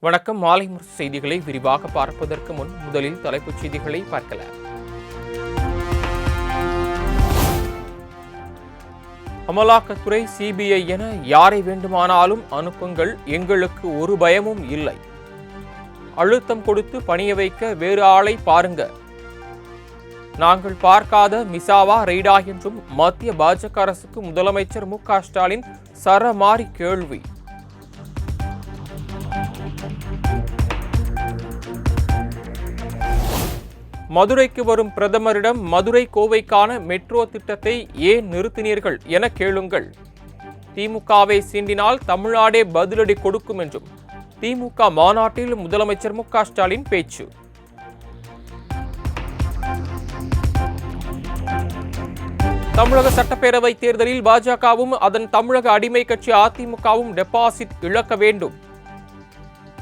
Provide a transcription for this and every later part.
வணக்கம். மாலை முரசு செய்திகளை விரிவாக பார்ப்பதற்கு முன் முதலில் தலைப்புச் செய்திகளை பார்க்கலாம். அமலாக்கத்துறை, சிபிஐ என யாரை வேண்டுமானாலும் அனுப்புங்கள், எங்களுக்கு ஒரு பயமும் இல்லை. அழுத்தம் கொடுத்து பணிய வைக்க வேறு ஆளை பாருங்க. நாங்கள் பார்க்காத மிசாவா ரெய்டா என்றும் மத்திய பாஜக அரசுக்கு முதலமைச்சர் மு.க.ஸ்டாலின் சரமாரி கேள்வி. மதுரைக்கு வரும் பிரதமரிடம் மதுரை கோவைக்கான மெட்ரோ திட்டத்தை ஏன் நிறுத்தினீர்கள் என கேளுங்கள். திமுகவை சீண்டினால் தமிழ்நாடே பதிலடி கொடுக்கும் என்றும் திமுக மாநாட்டில் முதலமைச்சர் மு.க.ஸ்டாலின் பேச்சு. தமிழக சட்டப்பேரவை தேர்தலில் பாஜகவும் அதன் தமிழக அடிமை கட்சி அதிமுகவும் டெபாசிட் இழக்க வேண்டும்.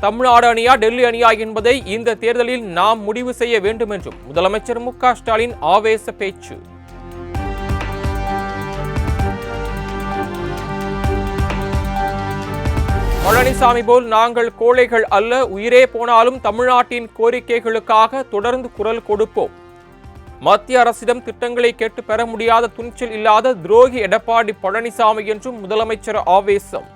தமிழ்நாடு அணியா டெல்லி அணியா என்பதை இந்த தேர்தலில் நாம் முடிவு செய்ய வேண்டும் என்றும் முதலமைச்சர் மு.க.ஸ்டாலின் ஆவேச பேச்சு. பழனிசாமி போல் நாங்கள் கோழைகள் அல்ல, உயிரே போனாலும் தமிழ்நாட்டின் கோரிக்கைகளுக்காக தொடர்ந்து குரல் கொடுப்போம். மத்திய அரசிடம் திட்டங்களை கேட்டு பெற முடியாத துணிச்சல் இல்லாத துரோகி எடப்பாடி பழனிசாமி என்றும் முதலமைச்சர் ஆவேசம்.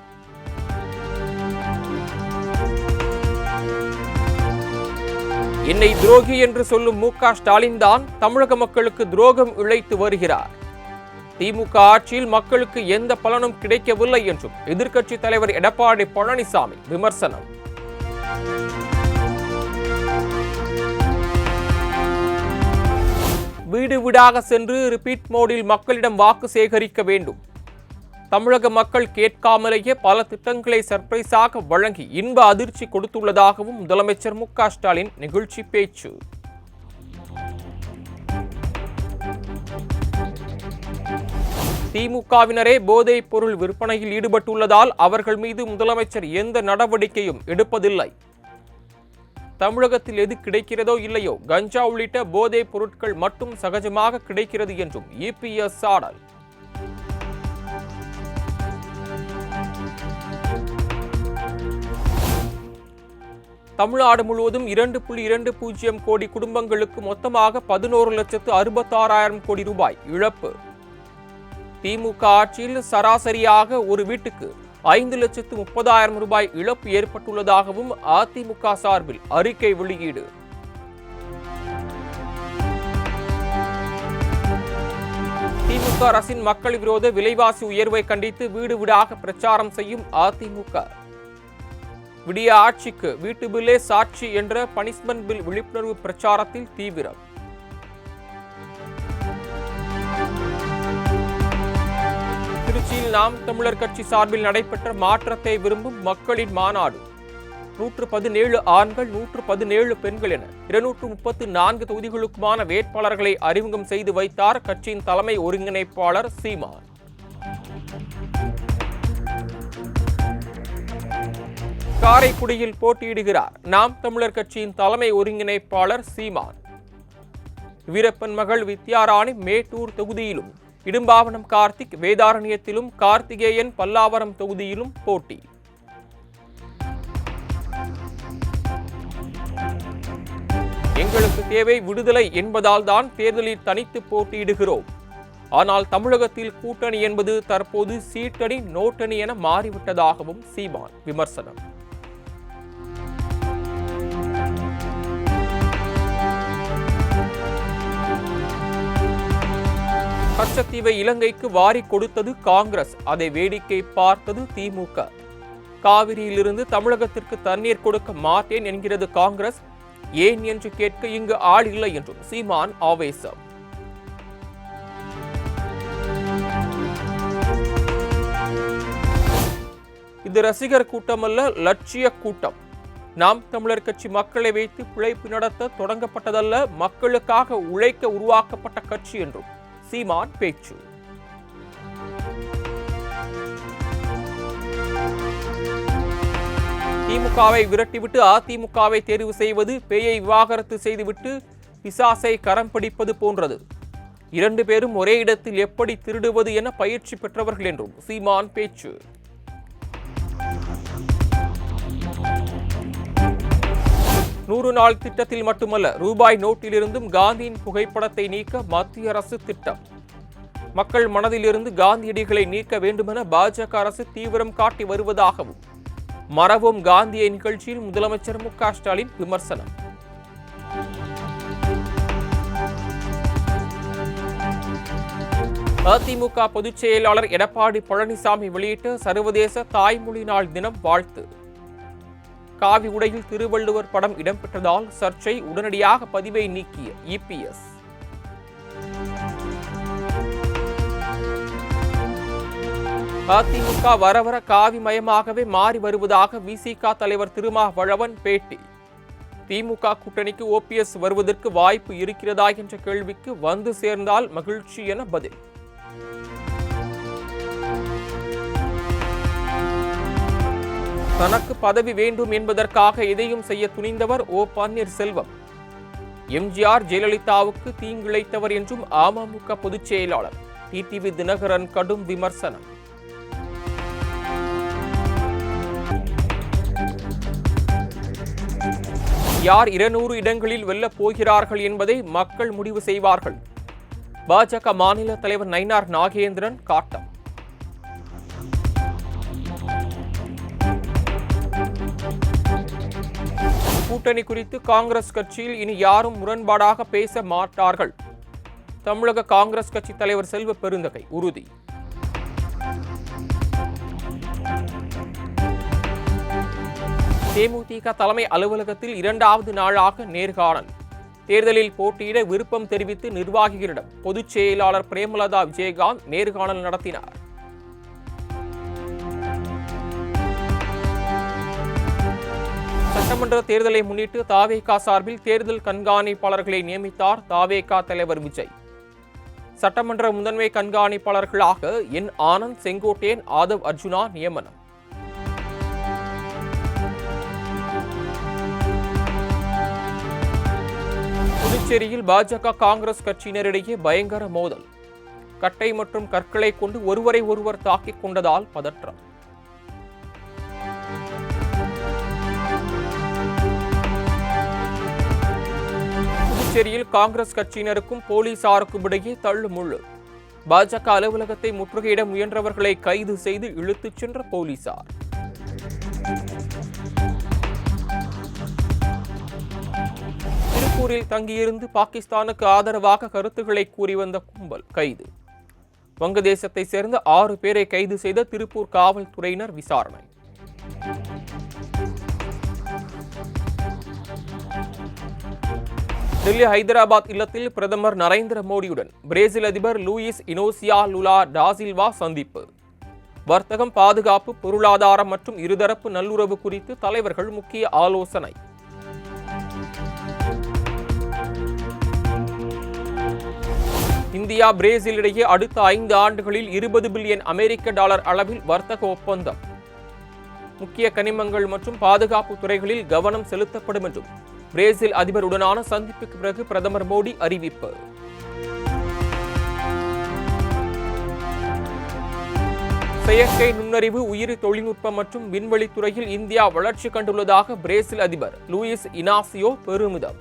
என்னை துரோகி என்று சொல்லும் மு.க.ஸ்டாலின் தான் தமிழக மக்களுக்கு துரோகம் இழைத்து வருகிறார். திமுக ஆட்சியில் மக்களுக்கு எந்த பலனும் கிடைக்கவில்லை என்றும் எதிர்க்கட்சி தலைவர் எடப்பாடி பழனிசாமி விமர்சனம். வீடு வீடாக சென்று ரிப்பீட் மோடில் மக்களிடம் வாக்கு சேகரிக்க வேண்டும். தமிழக மக்கள் கேட்காமலேயே பல திட்டங்களை சர்ப்ரைஸாக வழங்கி இன்ப அதிர்ச்சி கொடுத்துள்ளதாகவும் முதலமைச்சர் மு.க.ஸ்டாலின் நிகழ்ச்சி பேச்சு. திமுகவினரே போதைப் பொருள் விற்பனையில் ஈடுபட்டுள்ளதால் அவர்கள் மீது முதலமைச்சர் எந்த நடவடிக்கையும் எடுப்பதில்லை. தமிழகத்தில் எது கிடைக்கிறதோ இல்லையோ கஞ்சா உள்ளிட்ட போதைப் பொருட்கள் மட்டும் சகஜமாக கிடைக்கிறது என்றும் இபிஎஸ் சாடல். தமிழ்நாடு முழுவதும் 2.20 கோடி குடும்பங்களுக்கு மொத்தமாக 11,66,000 கோடி ரூபாய் இழப்பு. திமுக ஆட்சியில் சராசரியாக ஒரு வீட்டுக்கு 5,30,000 ரூபாய் இழப்பு ஏற்பட்டுள்ளதாகவும் அதிமுக சார்பில் அறிக்கை வெளியீடு. திமுக அரசின் மக்கள் விரோத விலைவாசி உயர்வை கண்டித்து வீடு வீடாக பிரச்சாரம் செய்யும் அதிமுக. விடிய ஆட்சிக்கு வீட்டு பில்லே சாட்சி என்ற பனிஷ்மென்ட் பில் விழிப்புணர்வு பிரச்சாரத்தில் தீவிரம். திருச்சியில் நாம் தமிழர் கட்சி சார்பில் நடைபெற்ற மாற்றத்தை விரும்பும் மக்களின் மாநாடு. 117 ஆண்கள் 117 பெண்கள் என 234 தொகுதிகளுக்குமான வேட்பாளர்களை அறிமுகம் செய்து வைத்தார் கட்சியின் தலைமை ஒருங்கிணைப்பாளர் சீமான். காரைக்குடியில் போட்டியிடுகிறார் நாம் தமிழர் கட்சியின் தலைமை ஒருங்கிணைப்பாளர் சீமான். வீரப்பன் மகள் வித்யாராணி மேட்டூர் தொகுதியிலும், இடும்பாவனம் கார்த்திக் வேதாரண்யத்திலும், கார்த்திகேயன் பல்லாவரம் தொகுதியிலும் போட்டி. எங்களுக்கு தேவை விடுதலை என்பதால் தான் தேர்தலில் தனித்து போட்டியிடுகிறோம். ஆனால் தமிழகத்தில் கூட்டணி என்பது தற்போது சீட்டணி நோட்டணி என மாறிவிட்டதாகவும் சீமான் விமர்சனம். கச்சத்தீவை இலங்கைக்கு வாரி கொடுத்தது காங்கிரஸ், அதை வேடிக்கை பார்த்தது திமுக. காவிரியிலிருந்து தமிழகத்திற்கு தண்ணீர் கொடுக்க மாட்டேன் என்கிறது காங்கிரஸ். ஏன் என்று கேட்க இங்கு ஆள் இல்லை என்றும் சீமான் ஆவேசம். இது ரசிகர் கூட்டம் அல்ல, லட்சிய கூட்டம். நாம் தமிழர் கட்சி மக்களை வைத்து பிழைப்பு நடத்த தொடங்கப்பட்டதல்ல, மக்களுக்காக உழைக்க உருவாக்கப்பட்ட கட்சி என்றும் சீமான் பேச்சு. திமுகவை விரட்டிவிட்டு அதிமுகவை தேர்வு செய்வது பேயை விவாகரத்து செய்துவிட்டு பிசாசை கரம் பிடிப்பது போன்றது. 2 பேரும் ஒரே இடத்தில் எப்படி திருடுவது என பயிற்சி பெற்றவர்கள் என்றும் சீமான் பேச்சு. 100 நாள் திட்டத்தில் மட்டுமல்ல, ரூபாய் நோட்டிலிருந்தும் காந்தியின் புகைப்படத்தை நீக்க மத்திய அரசு திட்டம். மக்கள் மனதிலிருந்து காந்தியடிகளை நீக்க வேண்டுமென பாஜக அரசு தீவிரம் காட்டி வருவதாகவும் மறவோம் காந்தியை நிகழ்ச்சியில் முதலமைச்சர் மு.க. ஸ்டாலின் விமர்சனம். அதிமுக பொதுச் செயலாளர் எடப்பாடி பழனிசாமி வெளியிட்ட சர்வதேச தாய்மொழி நாள் தினம் வாழ்த்து. காவி உடையில் திருவள்ளுவர் படம் இடம்பெற்றதால் சர்ச்சை, உடனடியாக பதிவை நீக்கிய இபிஎஸ். அதிமுக வர வர காவி மயமாகவே மாறி வருவதாக விசிக தலைவர் திருமாவளவன் பேட்டி. திமுக கூட்டணிக்கு ஓபிஎஸ் வருவதற்கு வாய்ப்பு இருக்கிறதா என்ற கேள்விக்கு வந்து சேர்ந்தால் மகிழ்ச்சி என பதில். தனக்கு பதவி வேண்டும் என்பதற்காக எதையும் செய்ய துணிந்தவர் ஓ பன்னீர்செல்வம். எம்ஜிஆர் ஜெயலலிதாவுக்கு தீங்கிழைத்தவர் என்றும் அமமுக பொதுச் செயலாளர் டிடிவி தினகரன் கடும் விமர்சனம். யார் 200 இடங்களில் வெல்லப் போகிறார்கள் என்பதை மக்கள் முடிவு செய்வார்கள். பாஜக மாநில தலைவர் நயினார் நாகேந்திரன் காட்டம். கூட்டணி குறித்து காங்கிரஸ் கட்சியில் இனி யாரும் முரண்பாடாக பேச மாட்டார்கள். தமிழக காங்கிரஸ் கட்சி தலைவர் செல்வ பெருந்தகை உறுதி. தேமுதிக தலைமை அலுவலகத்தில் 2வது நாளாக நேர்காணல். தேர்தலில் போட்டியிட விருப்பம் தெரிவித்து நிர்வாகிகளிடம் பொதுச் செயலாளர் பிரேமலதா விஜயகாந்த் நேர்காணல் நடத்தினார். சட்டமன்ற தேர்தலை முன்னிட்டு தாவேகா சார்பில் தேர்தல் கண்காணிப்பாளர்களை நியமித்தார் தாவேகா தலைவர் விஜய். சட்டமன்ற முதன்மை கண்காணிப்பாளர்களாக என் ஆனந்த், செங்கோட்டையன், ஆதவ் அர்ஜுனா நியமனம். புதுச்சேரியில் பாஜக காங்கிரஸ் கட்சியினரிடையே பயங்கர மோதல். கட்டை மற்றும் கற்களை கொண்டு ஒருவரை ஒருவர் தாக்கிக் கொண்டதால் பதற்றம். புதுச்சேரியில் காங்கிரஸ் கட்சியினருக்கும் போலீசாருக்கும் இடையே தள்ளுமுள்ளு. பாஜக அலுவலகத்தை முற்றுகையிட முயன்றவர்களை கைது செய்து இழுத்துச் சென்ற போலீசார். திருப்பூரில் தங்கியிருந்து பாகிஸ்தானுக்கு ஆதரவாக கருத்துக்களை கூறி வந்த கும்பல் கைது. வங்கதேசத்தை சேர்ந்த 6 பேரை கைது செய்த திருப்பூர் காவல்துறையினர் விசாரணை. டெல்லி ஹைதராபாத் இல்லத்தில் பிரதமர் நரேந்திர மோடியுடன் பிரேசில் அதிபர் லூயிஸ் இனோசியா லுலா டா சில்வா சந்திப்பு. வர்த்தகம், பாதுகாப்பு, பொருளாதாரம் மற்றும் இருதரப்பு நல்லுறவு குறித்து தலைவர்கள் முக்கிய ஆலோசனை. இந்தியா பிரேசில் இடையே அடுத்த 5 ஆண்டுகளில் 20 பில்லியன் அமெரிக்க டாலர் அளவில் வர்த்தக ஒப்பந்தம். முக்கிய கனிமங்கள் மற்றும் பாதுகாப்பு துறைகளில் கவனம் செலுத்தப்படும் என்றும் பிரேசில் அதிபருடனான சந்திப்புக்கு பிறகு பிரதமர் மோடி அறிவிப்பு. செயற்கை நுண்ணறிவு, உயிரி தொழில்நுட்பம் மற்றும் விண்வெளி துறையில் இந்தியா வளர்ச்சி கண்டுள்ளதாக பிரேசில் அதிபர் லூயிஸ் இனாசியோ பெருமிதம்.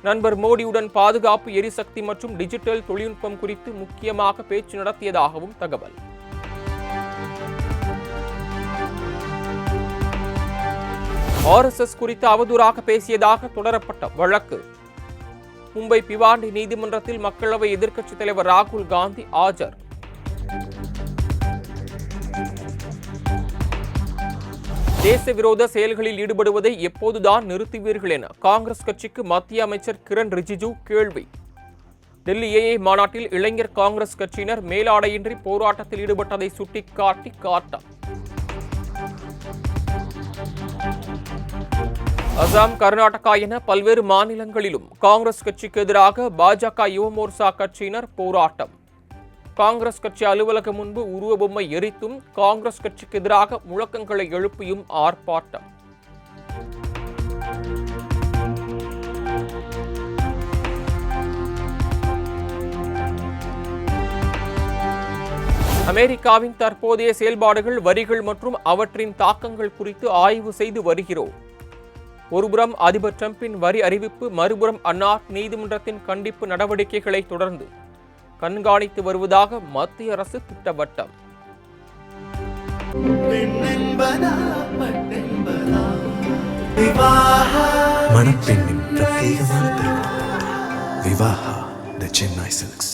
நண்பர் மோடியுடன் பாதுகாப்பு, எரிசக்தி மற்றும் டிஜிட்டல் தொழில்நுட்பம் குறித்து முக்கியமாக பேச்சு நடத்தியதாகவும் தகவல். RSS குறித்து அவதூறாக பேசியதாக தொடரப்பட்ட வழக்கு. மும்பை பிவாண்டி நீதிமன்றத்தில் மக்களவை எதிர்க்கட்சித் தலைவர் ராகுல் காந்தி ஆஜர். தேச விரோத செயல்களில் ஈடுபடுவதை எப்போதுதான் நிறுத்துவீர்கள் என காங்கிரஸ் கட்சிக்கு மத்திய அமைச்சர் கிரண் ரிஜிஜு கேள்வி. டெல்லி AA மாநாட்டில் இளைஞர் காங்கிரஸ் கட்சியினர் மேலாடையின்றி போராட்டத்தில் ஈடுபட்டதை சுட்டிக்காட்டி காட்டம். அசாம், கர்நாடகா என பல்வேறு மாநிலங்களிலும் காங்கிரஸ் கட்சிக்கு எதிராக பாஜக யுவ மோர்ச்சா கட்சியினர் போராட்டம். காங்கிரஸ் கட்சி அலுவலகம் முன்பு உருவ பொம்மை எரித்தும் காங்கிரஸ் கட்சிக்கு எதிராக முழக்கங்களை எழுப்பியும் ஆர்ப்பாட்டம். அமெரிக்காவின் தற்போதைய செயல்பாடுகள், வரிகள் மற்றும் அவற்றின் தாக்கங்கள் குறித்து ஆய்வு செய்து வருகிறோம். ஒருபுறம் அதிபர் டிரம்பின் வரி அறிவிப்பு, மறுபுறம் அந்நாட்டு நீதிமன்றத்தின் கண்டிப்பு நடவடிக்கைகளை தொடர்ந்து கண்காணித்து வருவதாக மத்திய அரசு திட்டவட்டம். மணப்பெண்ணின் பிரத்யேகமான திருமணம் விவாஹா தி சென்னை சில்க்ஸ்.